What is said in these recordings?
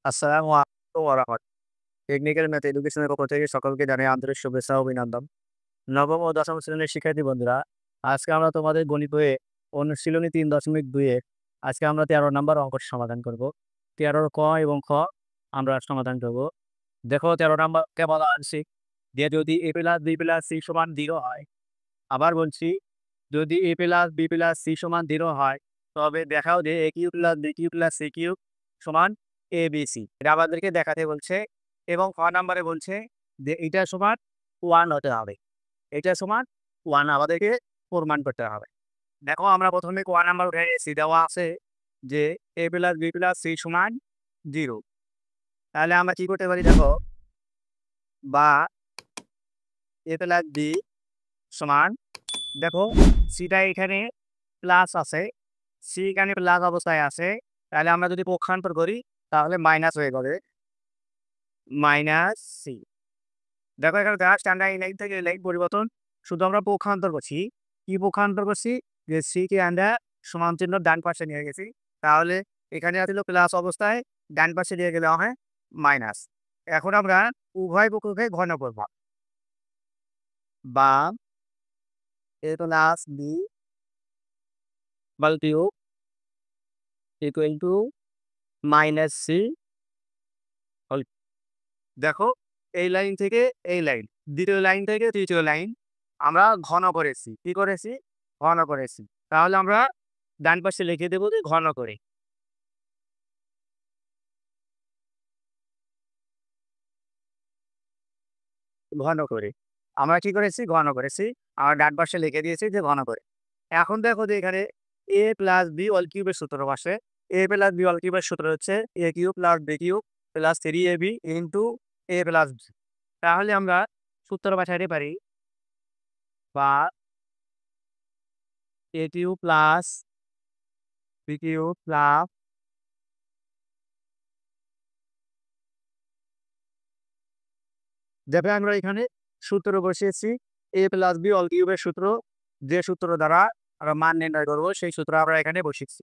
আসসালামু আলাইকুম ওয়া রাহমাতুল্লাহ। টেকনিক্যাল ম্যাথ এডুকেশনের পক্ষ থেকে সকলকে জানাই আন্তরিক শুভেচ্ছা ও অভিনন্দন। নবম ও দশম শ্রেণীর শিক্ষার্থী বন্ধুরা, আজকে আমরা তোমাদের গণিত বইয়ে অনুশীলনী ৩.২ এর আজকে আমরা ১৩ নাম্বার অঙ্কটি সমাধান করব। ১৩ ক এবং খ আমরা সমাধান করব। দেখো ১৩ নাম্বারকে বলা আছে যে যদি a + b + c = 0 হয়। আবার বলছি, যদি a + b + c = 0 হয়, তবে দেখাও যে a³ + b³ + c³ সমান abc। এটা আমাদেরকে দেখাতে বলছে এবং খ নাম্বারে বলছে যে এটা সমান 1 হতে হবে। এটা সমান 1 আমাদেরকে প্রমাণ করতে হবে। দেখো আমরা প্রথমে ক নাম্বার উঠে গেছি, দেওয়া আছে যে a + b + c = 0। তাহলে আমরা কি করতে পারি দেখো, বা a + b সমান, দেখো সিটা এখানে প্লাস আছে, সি এখানে প্লাস অবস্থায় আছে। তাহলে আমরা যদি পক্ষান্তর করি তাহলে মাইনাস হয়ে যাবে, মাইনাস সি। দেখো এখানে জাস্ট আমরা এই লাইন থেকে এই লাইন পরিবর্তন, শুধু আমরা পক্ষান্তর করছি। কি পক্ষান্তর করছি? যে সি কে আমরা সমান চিহ্ন ডান পাশে নিয়ে গেছি। তাহলে এখানে ছিল প্লাস অবস্থায়, ডান পাশে নিয়ে গেলে হয় মাইনাস। এখন আমরা উভয় পক্ষকে ঘন করব, বা a plus b whole cube equal to minus c. দেখো এই লাইন থেকে এই লাইন, দ্বিতীয় লাইন থেকে তৃতীয় লাইন আমরা ঘন করেছি। কি করেছি? ঘন করেছি। তাহলে আমরা ডান পাশে লিখে দেবো যে ঘন করে, ঘন করে। আমরা কি করেছি? ঘন করেছি। আমরা ডান পাশে লিখে দিয়েছি যে ঘন করে। এখন দেখো যে এখানে a + b হোল কিউবের সূত্র বসে। a + b হোল কিউবের সূত্র হচ্ছে a³ + b³ + 3ab into a + b। তাহলে আমরা সূত্র বসাতে পারি, বা a³ + b³ প্লাস, দেখো আমরা এখানে সূত্র বসিয়েছি a + b হোল কিউবের সূত্র, যে সূত্র দ্বারা আমরা মান নির্ণয় করবো সেই সূত্র আমরা এখানে বসিয়েছি।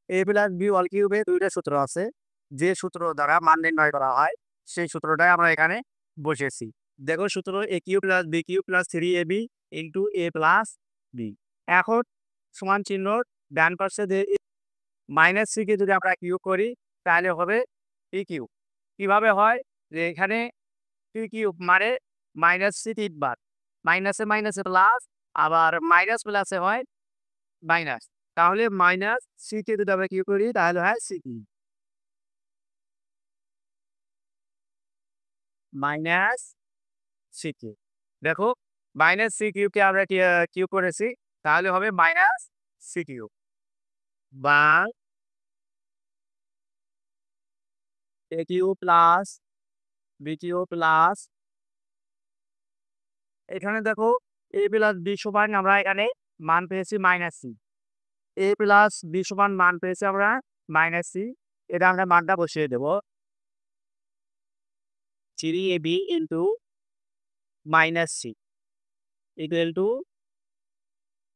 a + b হোল কিউবে দুইটা সূত্র আছে, যে সূত্র দ্বারা মান নির্ণয় করা হয় সেই সূত্রটাই আমরা এখানে বসিয়েছি। দেখো সূত্র a³ + b³ + 3ab into a + b। এখন সমান চিহ্ন ডান পাশে যে মাইনাস সি কে যদি আমরা কিউব করি তাহলে হবে পি কিউব। কিভাবে হয়? যে এখানে পি কিউব মানে মাইনাস সি 3 বার, মাইনাসে মাইনাসে প্লাস, আবার মাইনাস প্লাসে হয় মাইনাস। তাহলে মাইনাস সি কে যদি আমরা কিউব করি তাহলে হয় c cube, minus C cube. দেখো মাইনাস সি কিউবকে আমরা কিউব করেছি, তাহলে হবে মাইনাস সি কিউব, বা a cube plus B cube plus, এখানে দেখো a + b সমান আমরা এখানে মান পেয়েছি মাইনাস সি। a + b সমান মান পেয়েছি আমরা মাইনাস সি। এটা আমরা মানটা বসিয়ে দেব, 3ab into minus C equal to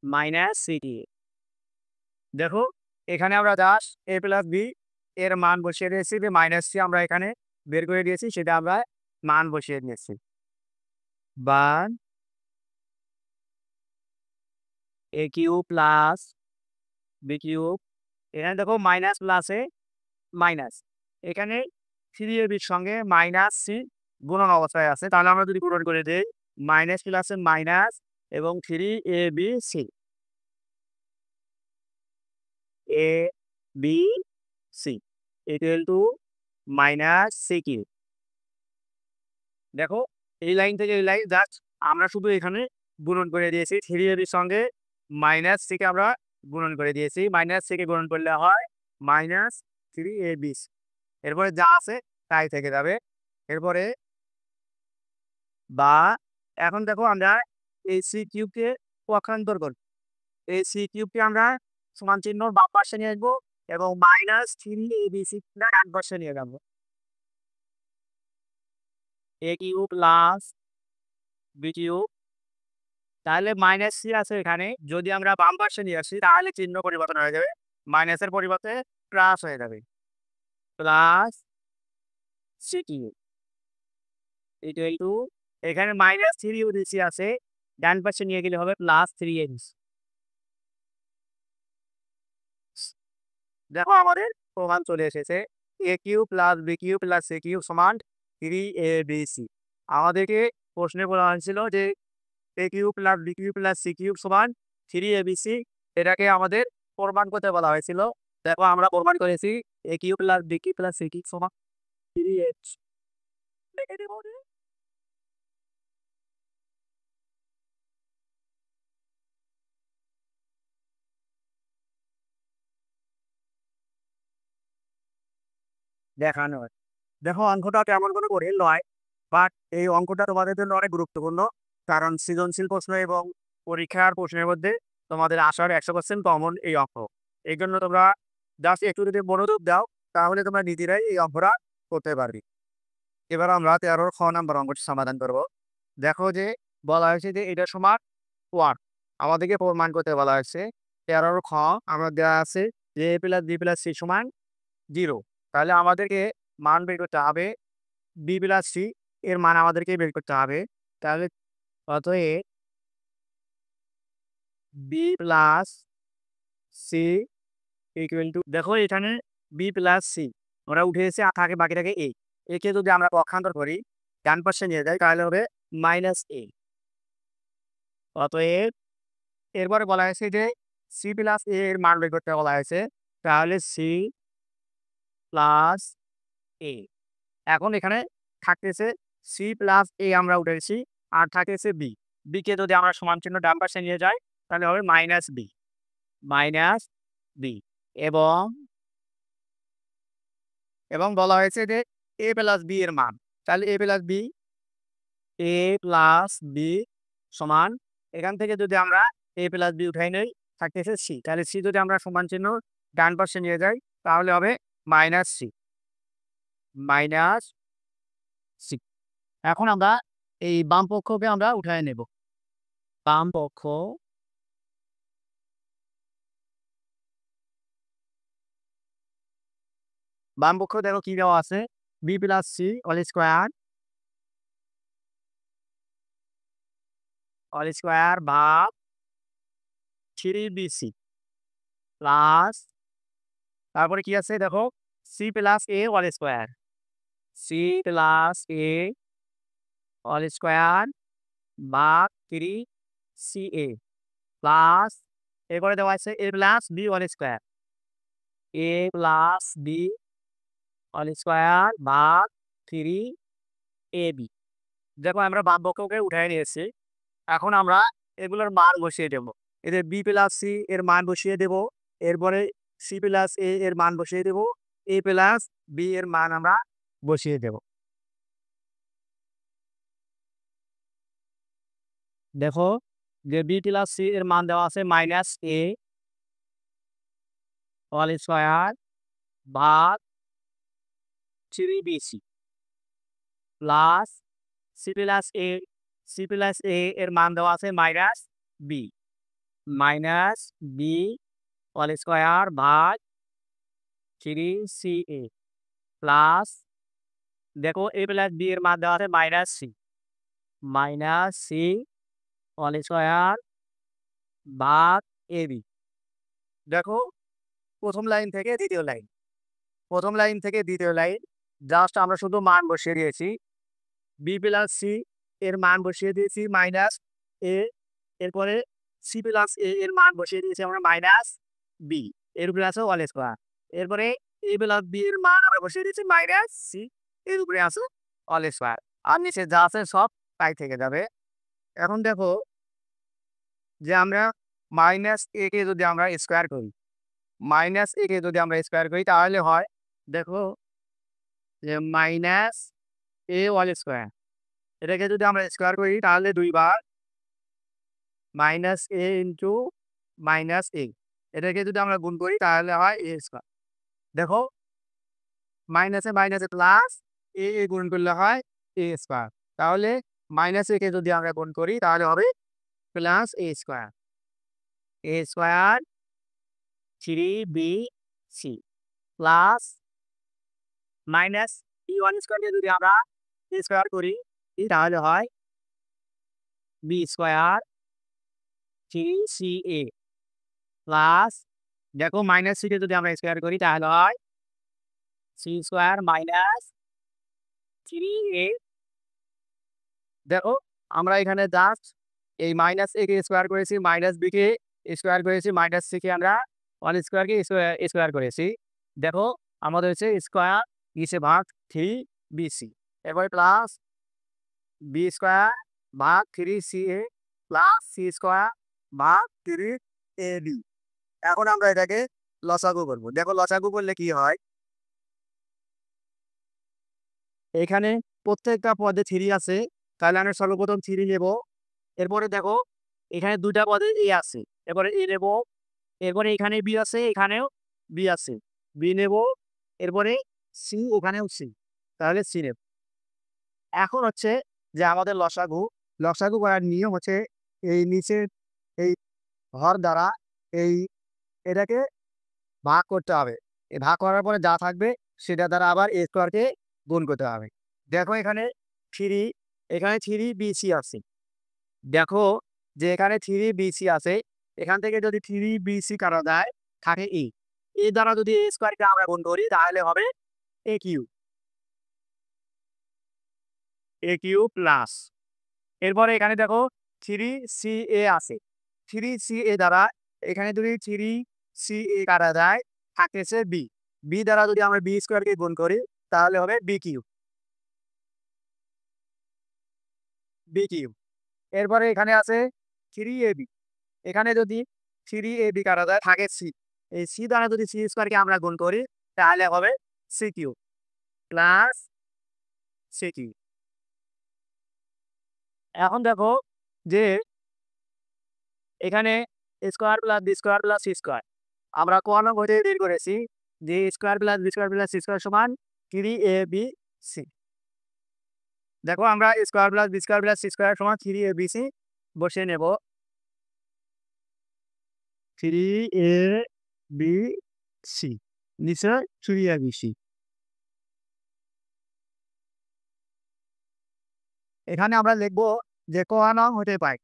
minus C টি। দেখো এখানে আমরা জাস্ট a + b এর মান বসিয়ে দিয়েছি, যে মাইনাস সি আমরা এখানে বের করে দিয়েছি, সেটা আমরা মান বসিয়ে দিয়েছি, বা a cube plus B cube. এখানে দেখো মাইনাস প্লাসে মাইনাস, এখানে 3ab এর সঙ্গে মাইনাস সি গুণন অবস্থায় আছে। তাহলে আমরা যদি পূরণ করে দেই, মাইনাস প্লাসে মাইনাস এবং 3abc, A B C equal to minus C cube. দেখো এই লাইন থেকে এই লাইন জাস্ট আমরা শুধু এখানে গুণন করে দিয়েছি, 3ab এর সঙ্গে মাইনাস সি কে আমরা গুণন করে দিয়েছি। মাইনাস সি কে গুণন করলে হয় মাইনাস 3abc। এরপরে যা আছে তাই থেকে যাবে। এরপরে, বা এখন দেখো আমরা এই সি কিউবকে পক্ষান্তর করব। এই সি কিউবকে আমরা সমান চিহ্ন বাম পাশে নিয়ে আসবো এবং মাইনাস 3abc ডান পাশে নিয়ে যাবো। এ কিউব প্লাস বি কিউব, তাহলে মাইনাস সি আছে এখানে, যদি আমরা বাম পাশে নিয়ে আসি তাহলে চিহ্ন পরিবর্তন হয়ে যাবে, মাইনাসের পরিবর্তে প্লাস হয়ে যাবে, plus C cube equal to এখানে -3 ইউডিসি আছে, ডান পাশে নিয়ে গেলে হবে +3 দেখো আমাদের প্রমাণ চলে এসেছে a cube plus B cube plus C cube সমান 3abc। আমাদেরকে প্রশ্নে বলা হয়েছিল যে a cube plus B cube plus C cube সমান 3abc, এটাকে আমাদের প্রমাণ করতে বলা হয়েছিল। দেখো আমরা প্রমাণ করেছি a cube plus B cube plus C cube সমান 3h। দেখানো হয়। দেখো অঙ্কটা তেমন কোনো কঠিন নয়, বাট এই অঙ্কটা তোমাদের জন্য অনেক গুরুত্বপূর্ণ, কারণ সৃজনশীল প্রশ্ন এবং পরীক্ষার প্রশ্নের মধ্যে তোমাদের আসার 100% কমন এই অঙ্ক। এই জন্য তোমরা জাস্ট একটু যদি মনোযোগ দাও তাহলে তোমরা নিজেরাই এই অঙ্কটা করতে পারবে। এবার আমরা 13 খ নাম্বার অঙ্কটি সমাধান করব। দেখো যে বলা হয়েছে যে এটা সমান 1, আমাদেরকে প্রমাণ করতে বলা হয়েছে 13 খ আমরা দেওয়া আছে যে a plus B plus C সমান 0। তাহলে আমাদেরকে মান বের করতে হবে বি প্লাস সি এর মান আমাদেরকে বের করতে হবে। তাহলে অতএব B plus C equal to, দেখো এখানে বি প্লাস সি ওরা উঠে এসে থাকে, বাকি থাকে এ। একে যদি আমরা পক্ষান্তর করি ডান পাশে নিয়ে যাই তাহলে হবে -a। অতএব এরপরে বলা হয়েছে যে সি প্লাস এ এর মান বের করতে বলা হয়েছে, তাহলে সি প্লাস এ। এখন এখানে থাকতেছে সি প্লাস এ আমরা উঠেছি, আর থাকতেছে বি। বিকে যদি আমরা সমান চিহ্ন ডান পাশে নিয়ে যাই তাহলে হবে -b এবং এবং বলা হয়েছে যে এ প্লাস বি এর মান, তাহলে এ প্লাস বি সমান, এখান থেকে যদি আমরা এ প্লাস বি উঠাই নেই থাকতেছে সি, তাহলে সি যদি আমরা সমান চিহ্ন ডান পাশে নিয়ে যাই তাহলে হবে -c। এখন আমরা এই বাম পক্ষকে আমরা উঠায় নেব। বাম পক্ষ দেখো কি দেওয়া আছে, B plus C all square ভাগ 3bc প্লাস, তারপরে কি আছে দেখো C plus A all square, C plus A all square ভাগ 3ca প্লাস, এরপরে দেওয়া আছে A plus B all square, A plus B all square ভাগ 3ab। দেখো আমরা বাম পক্ষকে উঠায় নিয়েছি। এখন আমরা এগুলোর মান বসিয়ে দেব। এদের বি প্লাস সি এর মান বসিয়ে দেব, এরপরে সি প্লাস এ এর মান বসিয়ে দেব, এ প্লাস বি এর মান আমরা বসিয়ে দেব। দেখো যে বি প্লাস সি এর মান দেওয়া আছে -a অল স্কোয়ার ভাগ 3bc প্লাস সি প্লাস এ এর মান দেওয়া আছে -b অল স্কোয়ার ভাগ 3ca প্লাস, দেখো এ প্লাস বি এর মান দেওয়া আছে -c অল স্কোয়ার ভাগ ab। দেখো প্রথম লাইন থেকে দ্বিতীয় লাইন জাস্ট আমরা শুধু মান বসিয়ে দিয়েছি। বি প্লাস সি এর মান বসিয়ে দিয়েছি -a, এরপরে সি প্লাস এ এর মান বসিয়ে দিয়েছি আমরা -b, এর উপরে আছে অল স্কোয়ার, এরপরে এ প্লাস বি এর মান আমরা বসিয়ে দিয়েছি -c, এর উপরে আছে অল স্কোয়ার, আর নিচে যা আছে সব তাই থেকে যাবে। এখন দেখো যে আমরা -a কে যদি আমরা স্কোয়ার করি, তাহলে হয় দেখো যে -a অল স্কোয়ার, এটাকে যদি আমরা স্কোয়ার করি তাহলে 2 বার -a ইন্টু -a, এটাকে যদি আমরা গুণ করি তাহলে হয় a স্কোয়ার। দেখো মাইনাসে প্লাস এ গুণ করলে হয় a স্কোয়ার, তাহলে -a কে যদি আমরা গুণ করি তাহলে হবে plus a square 3bc plus b one স্কোয়ারকে যদি আমরা স্কোয়ার করি তাহলে হয় b square three c a plus দেখো মাইনাস সিকে যদি আমরা স্কোয়ার করি তাহলে হয় c square minus three a. দেখো আমরা এখানে জাস্ট এই মাইনাস এ কে স্কোয়ার করেছি, মাইনাস বি কে স্কোয়ার করেছি, মাইনাস সি কে আমরা ওয়ান স্কোয়ারকে স্কোয়ার করেছি। দেখো আমাদের হচ্ছে স্কোয়ার ইসে ভাগ থ্রি বি সি, এরপরে প্লাস বি স্কোয়ার ভাগ three c a plus C square ভাগ থ্রি এ বি। এখন আমরা এটাকে লসাগু করবো। দেখো লসাগু করলে কি হয়, এখানে প্রত্যেকটা পদে থ্রি আছে, তাহলে আমরা সর্বপ্রথম থ্রি নেব। এরপরে দেখো এখানে দুইটা পদে এ আছে, এরপরে এ নেব। এরপরে এখানে বি আছে, এখানেও বি আছে, বি নেব। এরপরে সি, ওখানেও সি, তাহলে সি নেব। এখন হচ্ছে যে আমাদের লসাগু লসাগু করার নিয়ম হচ্ছে এই নিচের এই হর দ্বারা এই এটাকে ভাগ করতে হবে। এই ভাগ করার পরে যা থাকবে সেটা দ্বারা আবার এ স্কোয়ারকে গুণ করতে হবে। দেখো এখানে থ্রি, এখানে থ্রি বি সি আছে। দেখো যে এখানে থ্রি বি সি আছে, এখান থেকে যদি থ্রি বি সি কাটা যায় থাকে ই, এ দ্বারা যদি এ স্কোয়ারকে আমরা গুণ করি তাহলে হবে এ কিউ, এ কিউ প্লাস। এরপরে এখানে দেখো থ্রি সি এ আছে, থ্রি সি এ দ্বারা এখানে যদি থ্রি সি এ কাটা যায় থাকতেছে বি, বি দ্বারা যদি আমরা বি স্কোয়ারকে গুণ করি তাহলে হবে বি কিউ, বি কিউ। এরপরে এখানে আছে থ্রি এ বি, এখানে যদি থ্রি এ বি কাটা যায় থাকে সি, এই সি দ্বারা যদি সি স্কোয়ারকে আমরা গুণ করি তাহলে হবে C cube plus C cube. এখন দেখো যে এখানে square plus B square plus C square আমরা কোন হতে বের করেছি যে square plus B square plus C square সমান থ্রি এ বি সি। দেখো আমরা square plus B square plus C square সমান থ্রি এ বি সি বসিয়ে নেব। থ্রি এ বি সি নিচে থ্রি এ বি সি। এখানে আমরা লিখবো যে কোন হতে পায়।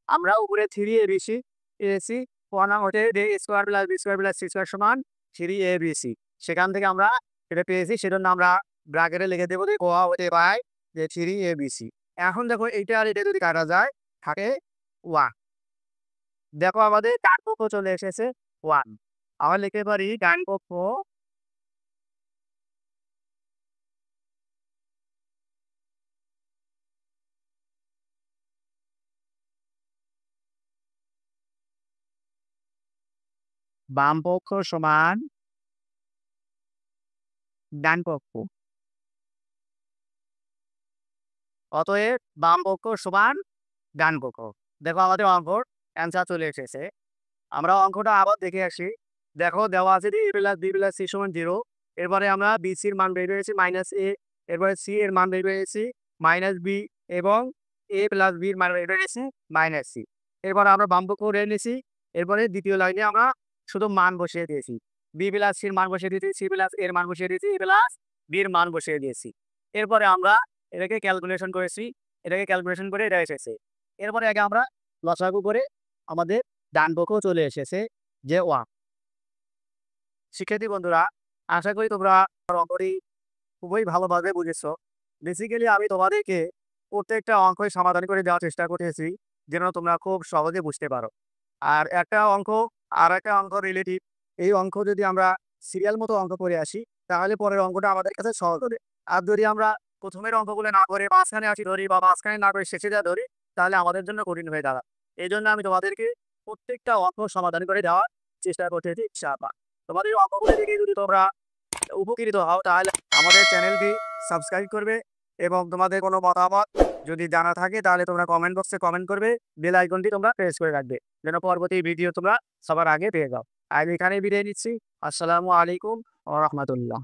আমরা উপরে three A B C AC কোন হতে square plus B square plus C square সমান থ্রি এ বি সি, সেখান থেকে আমরা এটা পেয়েছি, সেজন্য আমরা ব্র্যাকেটে লিখে দেবো যে কোয়া হতে পায় যে থ্রি এ বি সি। এখন দেখো এইটা আর এটা যদি কাটা যায় থাকে ওয়ান। দেখো আমাদের ডান পক্ষ চলে এসেছে ওয়ান, আমরা লিখতে পারি ডান পক্ষ বাম পক্ষ সমান ডান পক্ষ, অতএব বাম পক্ষ সমান ডান পক্ষ। দেখো আমাদের অঙ্কর অ্যান্সার চলে এসেছে। আমরা অঙ্কটা আবার দেখে আসি। দেখো দেওয়া আছে যে এ প্লাস বি প্লাস সি সমান জিরো। এরপরে আমরা বি সির মান বের হয়েছি মাইনাস এ, এরপরে সি এর মান বের হয়েছি মাইনাস বি, এবং এ প্লাস বির মান বের হয়েছি মাইনাস সি। এরপরে আমরা বাম পক্ষ রেখে নিয়েছি। এরপরে দ্বিতীয় লাইনে আমরা শুধু মান বসিয়ে দিয়েছি, বি প্লাস সির মান বসিয়ে দিয়েছি, সি প্লাস এর মান বসিয়ে দিয়েছি, এ প্লাস বির মান বসিয়ে দিয়েছি। এরপরে আমরা এটাকে ক্যালকুলেশন করেছি, এটাকে ক্যালকুলেশন করে এটা এসেছে। এরপরে আগে আমরা লসাগু করে আমাদের ডান পক্ষ চলে এসেছে যে ওয়ান। শিক্ষার্থী বন্ধুরা, আশা করি তোমরা অঙ্কটি খুবই ভালোভাবে বুঝেছো। বেসিক্যালি আমি তোমাদেরকে প্রত্যেকটা অঙ্কই সমাধান করে দেওয়ার চেষ্টা করতেছি যেন তোমরা খুব সহজে বুঝতে পারো। আর একটা অঙ্ক আর একটা অঙ্ক রিলেটিভ, এই অঙ্ক যদি আমরা সিরিয়াল মতো অঙ্ক করে আসি তাহলে পরের অঙ্কটা আমাদের কাছে সহজ হবে। আর যদি আমরা প্রথমের অঙ্কগুলো না করে মাঝখানে আসি ধরি বা মাঝখানে না করে শেষে যা ধরি তাহলে আমাদের জন্য কঠিন হয়ে দাঁড়ায়। এই জন্য আমি তোমাদেরকে প্রত্যেকটা অঙ্ক সমাধান করে দেওয়ার চেষ্টা করতেছি ইনশাআল্লাহ। তোমাদের এই অঙ্কগুলো দেখে যদি তোমরা উপকৃত হও তাহলে আমাদের চ্যানেলটি সাবস্ক্রাইব করবে, এবং তোমাদের কোনো মতামত যদি জানা থাকে তাহলে তোমরা কমেন্ট বক্সে কমেন্ট করবে, বেল আইকনটি তোমরা প্রেস করে রাখবে যেন পরবর্তী ভিডিও তোমরা সবার আগে পেয়ে যাও। আজ এখানে বিদায় নিচ্ছি। আসসালামু আলাইকুম ওয়া রাহমাতুল্লাহ।